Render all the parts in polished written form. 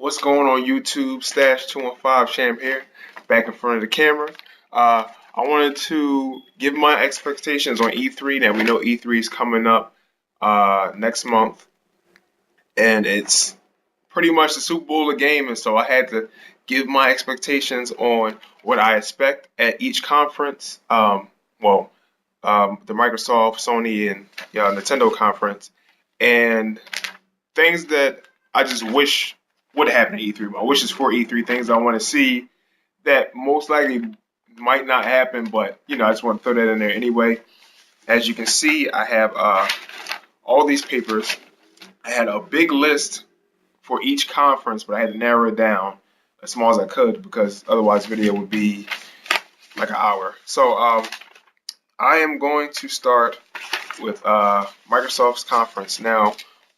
What's going on YouTube? Stash 215 Champ here, back in front of the camera. I wanted to give my expectations on E3. Now we know E3 is coming up next month, and it's pretty much the Super Bowl of gaming. So I had to give my expectations on what I expect at each conference. The Microsoft, Sony, and Nintendo conference, and things that I just wish would happen at E3. My wishes for E3, things I want to see that most likely might not happen, but I just want to throw that in there anyway. As you can see, I have all these papers. I had a big list for each conference, but I had to narrow it down as small as I could because otherwise, the video would be like an hour. So I am going to start with Microsoft's conference. Now,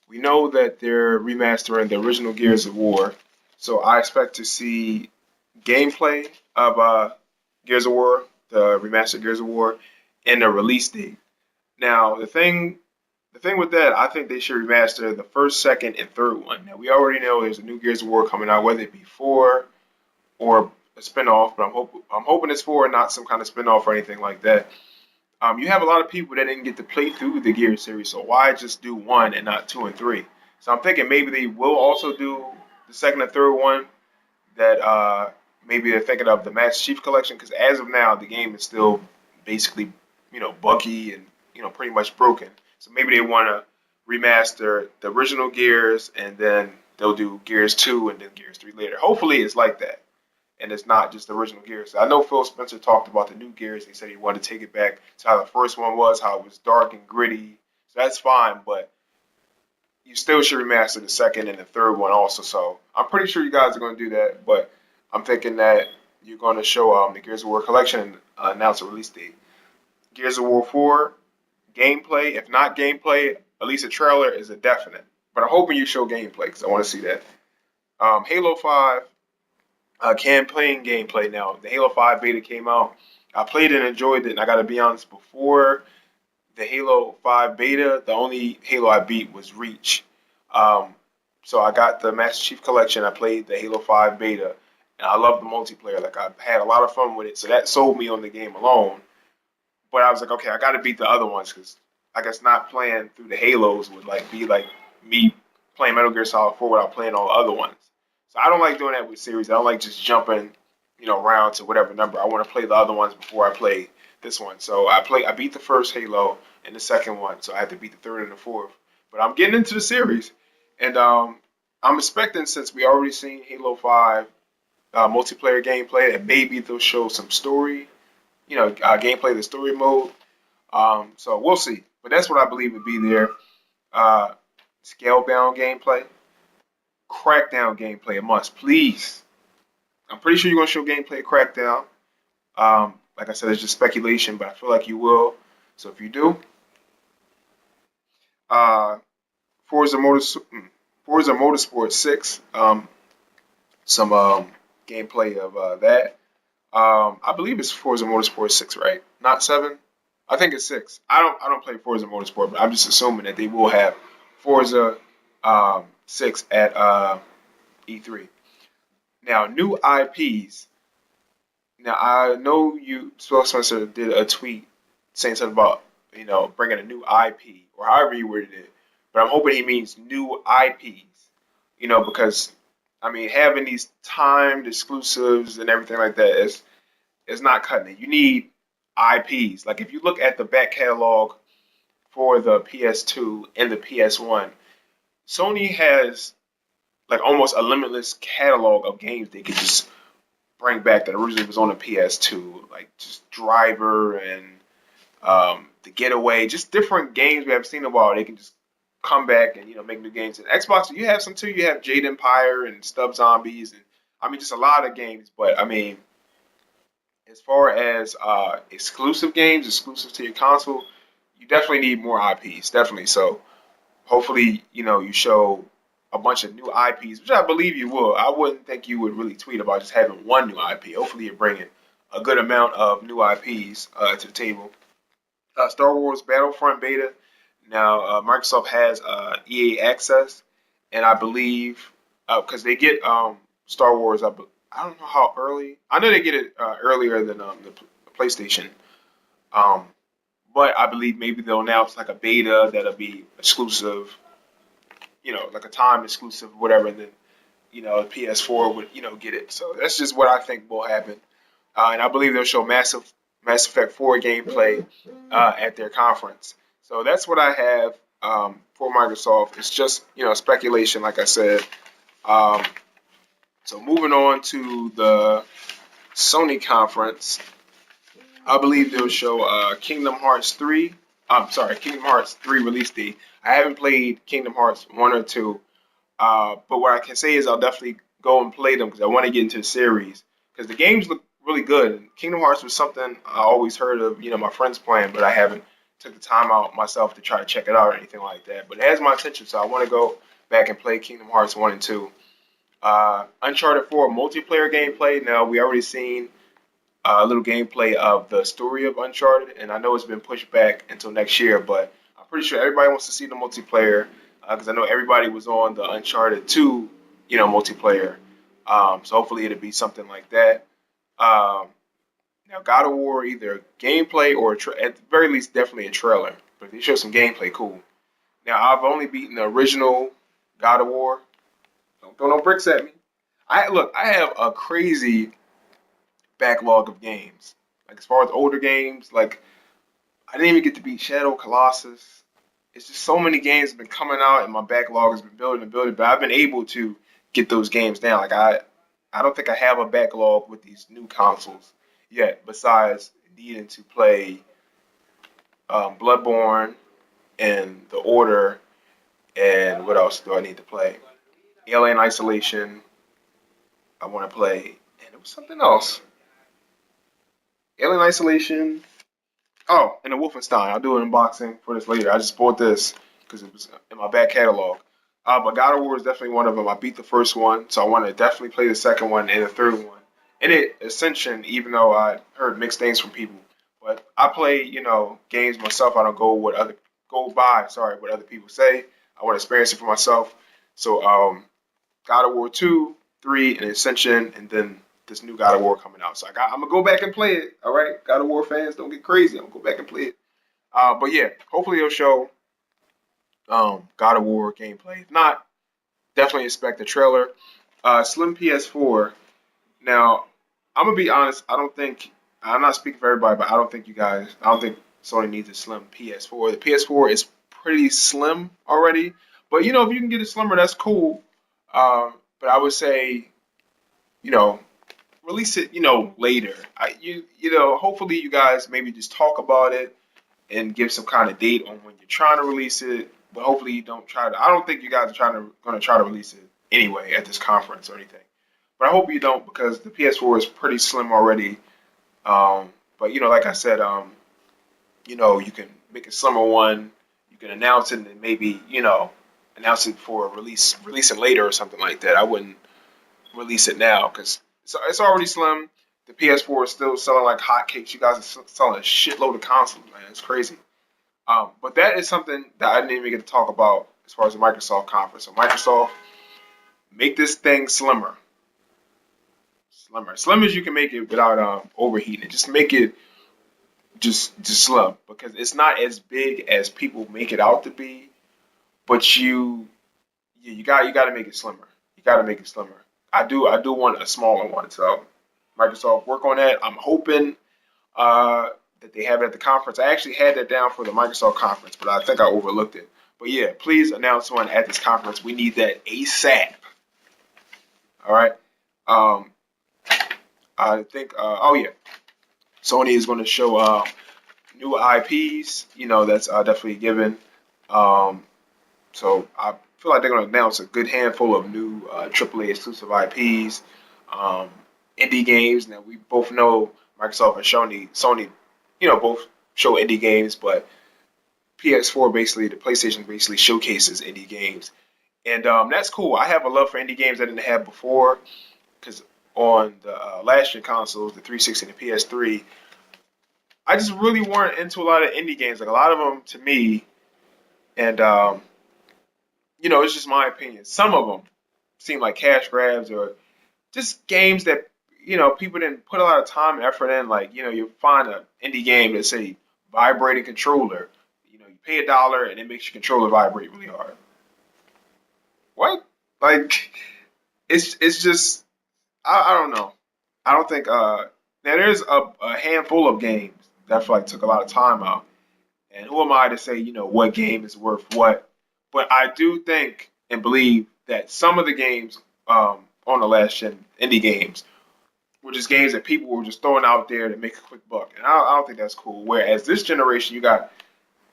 we know that they're remastering the original Gears of War, so I expect to see gameplay of Gears of War, the remastered Gears of War, and the release date. Now, the thing with that, I think they should remaster the first, second, and third one. Now, we already know there's a new Gears of War coming out, whether it be 4 or a spinoff, but I'm hoping it's 4 and not some kind of spinoff or anything like that. You have a lot of people that didn't get to play through the Gears series, so why just do 1 and not 2 and 3? So I'm thinking maybe they will also do the second and third one. That maybe they're thinking of the Master Chief Collection, because as of now the game is still basically buggy and pretty much broken. So maybe they want to remaster the original Gears and then they'll do Gears 2 and then Gears 3 later. Hopefully it's like that, and it's not just the original Gears. I know Phil Spencer talked about the new Gears. He said he wanted to take it back to how the first one was, how it was dark and gritty. So that's fine, but you still should remaster the second and the third one also. So I'm pretty sure you guys are going to do that, but I'm thinking that you're going to show the Gears of War collection and announce a release date. Gears of War 4 gameplay, if not gameplay, at least a trailer is a definite. But I'm hoping you show gameplay because I want to see that. Halo 5 campaign gameplay now. The Halo 5 beta came out. I played it and enjoyed it, and I got to be honest, before the Halo 5 beta, the only Halo I beat was Reach. So I got the Master Chief Collection. I played the Halo 5 beta, and I love the multiplayer. Like, I had a lot of fun with it, so that sold me on the game alone. But I was like, okay, I got to beat the other ones because I guess not playing through the Halos would be like me playing Metal Gear Solid 4 without playing all the other ones. So I don't like doing that with series. I don't like just jumping, around to whatever number. I want to play the other ones before I play this one. So I beat the first Halo and the second one, so I had to beat the third and the fourth. But I'm getting into the series, and I'm expecting, since we already seen Halo 5 multiplayer gameplay, that maybe they'll show some story, gameplay, the story mode. So we'll see. But that's what I believe would be there. Scalebound gameplay, Crackdown gameplay, a must, please. I'm pretty sure you're going to show gameplay of Crackdown. Like I said, it's just speculation, but I feel like you will. So if you do, uh, Forza Motorsport 6, some gameplay of that. I believe it's Forza Motorsport 6, right? Not 7. I think it's 6. I don't play Forza Motorsport, but I'm just assuming that they will have Forza 6 at E3. Now, new IPs. Now, I know Phil Spencer did a tweet saying something about, bringing a new IP, or however you worded it. But I'm hoping he means new IPs, because, having these timed exclusives and everything like that is not cutting it. You need IPs. Like, if you look at the back catalog for the PS2 and the PS1, Sony has like almost a limitless catalog of games they could just bring back that originally was on the PS2, like just Driver and The Getaway, just different games we haven't seen in a while. They can just come back and make new games. And Xbox, you have some too. You have Jade Empire and Stub Zombies, and just a lot of games. But as far as exclusive games, exclusive to your console, you definitely need more IPs, definitely. So hopefully, you show a bunch of new IPs, which I believe you will. I wouldn't think you would really tweet about just having one new IP. Hopefully, you're bringing a good amount of new IPs to the table. Star Wars Battlefront beta. Now, Microsoft has EA Access, and I believe because they get Star Wars. I don't know how early. I know they get it earlier than the PlayStation. Um, but I believe maybe they'll announce like a beta that'll be exclusive, like a time exclusive, whatever. And then PS4 would get it. So that's just what I think will happen. And I believe they'll show Mass Effect 4 gameplay at their conference. So that's what I have for Microsoft. It's just speculation, like I said. Um, so moving on to the Sony conference, I believe they'll show Kingdom Hearts 3. I'm sorry, Kingdom Hearts 3 release date. I haven't played Kingdom Hearts 1 or 2, but what I can say is I'll definitely go and play them because I want to get into the series because the games look really good. Kingdom Hearts was something I always heard of, my friends playing, but I haven't took the time out myself to try to check it out or anything like that. But it has my attention, so I want to go back and play Kingdom Hearts 1 and 2. Uncharted 4 multiplayer gameplay. Now, we already seen a little gameplay of the story of Uncharted, and I know it's been pushed back until next year, but I'm pretty sure everybody wants to see the multiplayer because I know everybody was on the Uncharted 2, multiplayer. So hopefully it'll be something like that. Um, Now, God of War, either gameplay or at the very least, definitely a trailer. But if they show some gameplay, cool. Now, I've only beaten the original God of War. Don't throw no bricks at me. I have a crazy backlog of games. Like as far as older games, like I didn't even get to beat Shadow Colossus. It's just so many games have been coming out, and my backlog has been building and building. But I've been able to get those games down. Like I don't think I have a backlog with these new consoles yet. Besides needing to play Bloodborne and The Order, and what else do I need to play? Alien Isolation. I want to play, and it was something else. Alien Isolation. Oh, and the Wolfenstein. I'll do an unboxing for this later. I just bought this because it was in my back catalog. But God of War is definitely one of them. I beat the first one, so I want to definitely play the second one and the third one. And Ascension, even though I heard mixed things from people, but I play, games myself. I don't go by what other people say. I want to experience it for myself. So, God of War 2, 3, and Ascension, and then this new God of War coming out. So I'm gonna go back and play it. All right, God of War fans, don't get crazy. I'm gonna go back and play it. But yeah, hopefully it'll show God of War gameplay. If not, definitely expect the trailer. Slim PS4. Now, I'm gonna be honest. I'm not speaking for everybody, but I don't think Sony needs a slim PS4. The PS4 is pretty slim already. But if you can get it slimmer, that's cool. But I would say, you know, release it, later. Hopefully you guys maybe just talk about it and give some kind of date on when you're trying to release it. But hopefully you don't try to. I don't think you guys are going to try to release it anyway at this conference or anything. But I hope you don't because the PS4 is pretty slim already. But like I said, you can make a slimmer one. You can announce it and then maybe announce it for release it later or something like that. I wouldn't release it now because it's already slim. The PS4 is still selling like hotcakes. You guys are selling a shitload of consoles, man. It's crazy. But that is something that I didn't even get to talk about as far as the Microsoft conference. So Microsoft, make this thing slim as you can make it without overheating it. Just make it just slim because it's not as big as people make it out to be. But you got to make it slimmer. You got to make it slimmer. I do want a smaller one. So Microsoft work on that. I'm hoping that they have it at the conference. I actually had that down for the Microsoft conference, but I think I overlooked it. But yeah, please announce one at this conference. We need that ASAP. All right. Um, I think. Oh yeah, Sony is going to show new IPs. That's definitely given. Um, so I feel like they're going to announce a good handful of new AAA exclusive IPs, um, indie games. Now we both know Microsoft and Sony, both show indie games, but PS4 basically, the PlayStation basically showcases indie games, and that's cool. I have a love for indie games I didn't have before because on the last gen consoles, the 360 and the PS3, I just really weren't into a lot of indie games. Like a lot of them to me, and it's just my opinion. Some of them seem like cash grabs or just games that people didn't put a lot of time and effort in. Like you find an indie game that say vibrating controller. You pay $1 and it makes your controller vibrate really hard. What? Like it's just I don't know. I don't think now there's a handful of games that I feel like took a lot of time out. And who am I to say, what game is worth what? But I do think and believe that some of the games on the last gen indie games were just games that people were just throwing out there to make a quick buck. And I don't think that's cool. Whereas this generation, you got,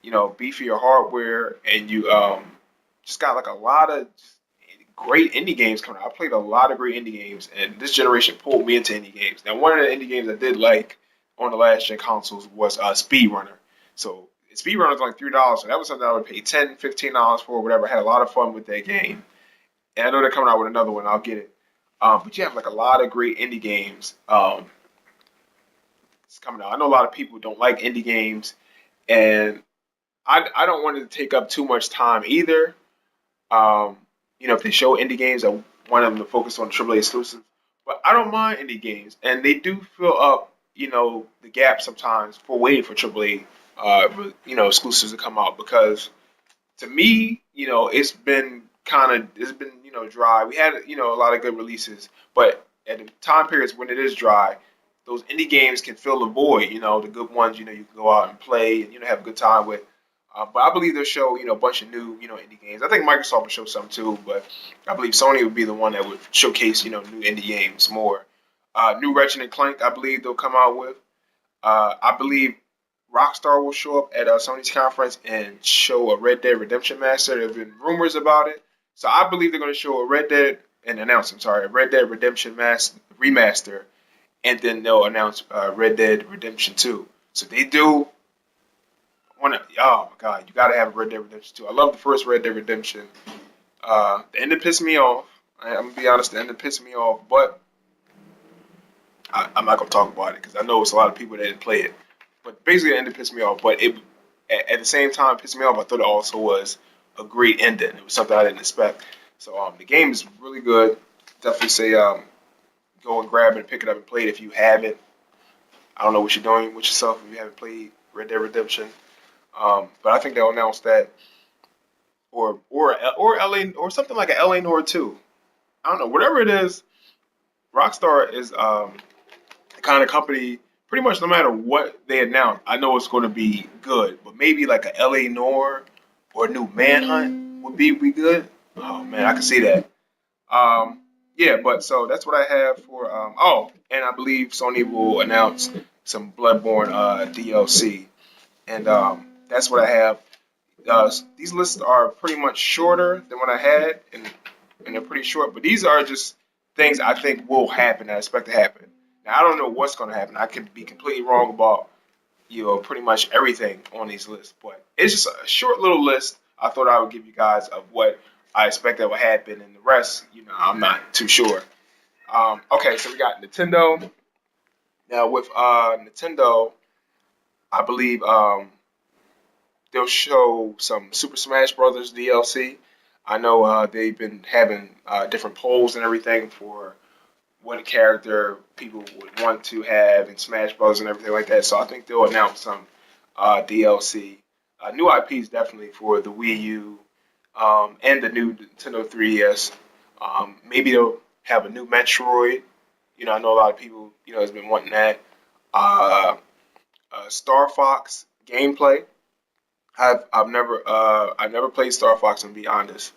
beefier hardware and you just got like a lot of great indie games coming out. I played a lot of great indie games, and this generation pulled me into indie games. Now, one of the indie games I did like on the last gen consoles was Speedrunner. So Speedrunner was like $3, so that was something I would pay $10, $15 for, whatever. I had a lot of fun with that game, and I know they're coming out with another one. I'll get it. But you have like a lot of great indie games it's coming out. I know a lot of people don't like indie games, and I don't want it to take up too much time either. Um, if they show indie games, I want them to focus on AAA exclusives. But I don't mind indie games, and they do fill up, the gap sometimes for waiting for AAA, exclusives to come out. Because to me, it's been dry. We had a lot of good releases, but at the time periods when it is dry, those indie games can fill the void. The good ones, you can go out and play and have a good time with. But I believe they'll show, a bunch of new, indie games. I think Microsoft will show some too, but I believe Sony would be the one that would showcase, new indie games more. New Ratchet and Clank, I believe they'll come out with. I believe Rockstar will show up at Sony's conference and show a Red Dead Redemption Master. There have been rumors about it, so I believe they're going to show a Red Dead and announce, a Red Dead Redemption remaster, and then they'll announce Red Dead Redemption 2. So they do. Oh my God, you gotta have Red Dead Redemption 2. I love the first Red Dead Redemption. The ending pissed me off. I'm gonna be honest, the ending pissed me off, but I'm not gonna talk about it because I know it's a lot of people that didn't play it. But basically, the ending pissed me off. But it at the same time pissed me off. I thought it also was a great ending. It was something I didn't expect. So the game is really good. Definitely say go and grab it and pick it up and play it if you haven't. I don't know what you're doing with yourself if you haven't played Red Dead Redemption. But I think they'll announce that, or LA or something like a LA Noir 2. I don't know. Whatever it is, Rockstar is the kind of company. Pretty much no matter what they announce, I know it's going to be good. But maybe like a LA Noir or a new Manhunt would be good. Oh man, I can see that. Yeah, but so that's what I have for. And I believe Sony will announce some Bloodborne DLC, and that's what I have. These lists are pretty much shorter than what I had, and they're pretty short. But these are just things I think will happen. I expect to happen. Now I don't know what's going to happen. I could be completely wrong about pretty much everything on these lists. But it's just a short little list. I thought I would give you guys of what I expect that will happen, and the rest, I'm not too sure. Okay, so we got Nintendo. Now with Nintendo, I believe they'll show some Super Smash Brothers DLC. I know they've been having different polls and everything for what character people would want to have in Smash Bros. And everything like that. So I think they'll announce some DLC. New IPs definitely for the Wii U and the new Nintendo 3DS. Maybe they'll have a new Metroid. I know a lot of people, has been wanting that. Star Fox gameplay. I've never played Star Fox, to be honest.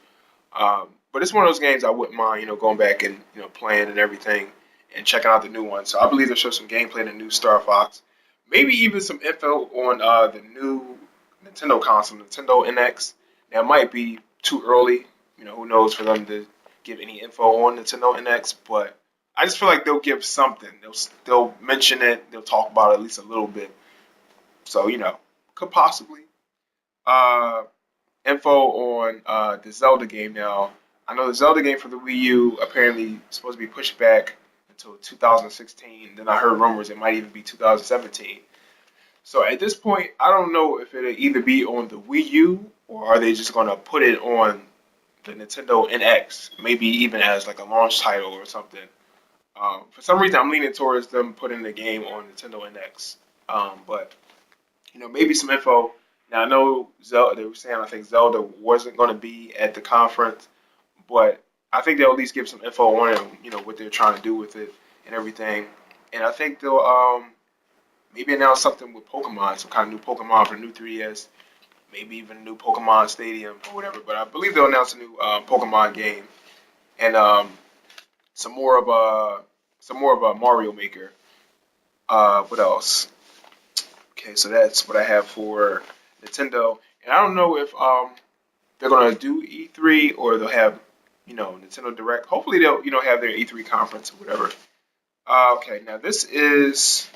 But it's one of those games I wouldn't mind, going back and playing and everything and checking out the new one. So I believe they'll show some gameplay in the new Star Fox, maybe even some info on the new Nintendo console, Nintendo NX. Now it might be too early, who knows for them to give any info on Nintendo NX, but I just feel like they'll give something. They'll mention it. They'll talk about it at least a little bit. So could possibly. Uh, Info on the Zelda game now. I know the Zelda game for the Wii U apparently is supposed to be pushed back until 2016. Then I heard rumors it might even be 2017. So at this point, I don't know if it'll either be on the Wii U or are they just going to put it on the Nintendo NX, maybe even as like a launch title or something. For some reason, I'm leaning towards them putting the game on Nintendo NX. But maybe some info. Now I know Zelda. They were saying I think Zelda wasn't going to be at the conference, but I think they'll at least give some info on it. What they're trying to do with it and everything. And I think they'll maybe announce something with Pokemon, some kind of new Pokemon for the new 3DS. Maybe even a new Pokemon Stadium or whatever. But I believe they'll announce a new Pokemon game and some more of a Mario Maker. What else? Okay, so that's what I have for Nintendo. And I don't know if they're gonna do E3 or they'll have Nintendo Direct. Hopefully they'll have their E3 conference or whatever. Okay, now this is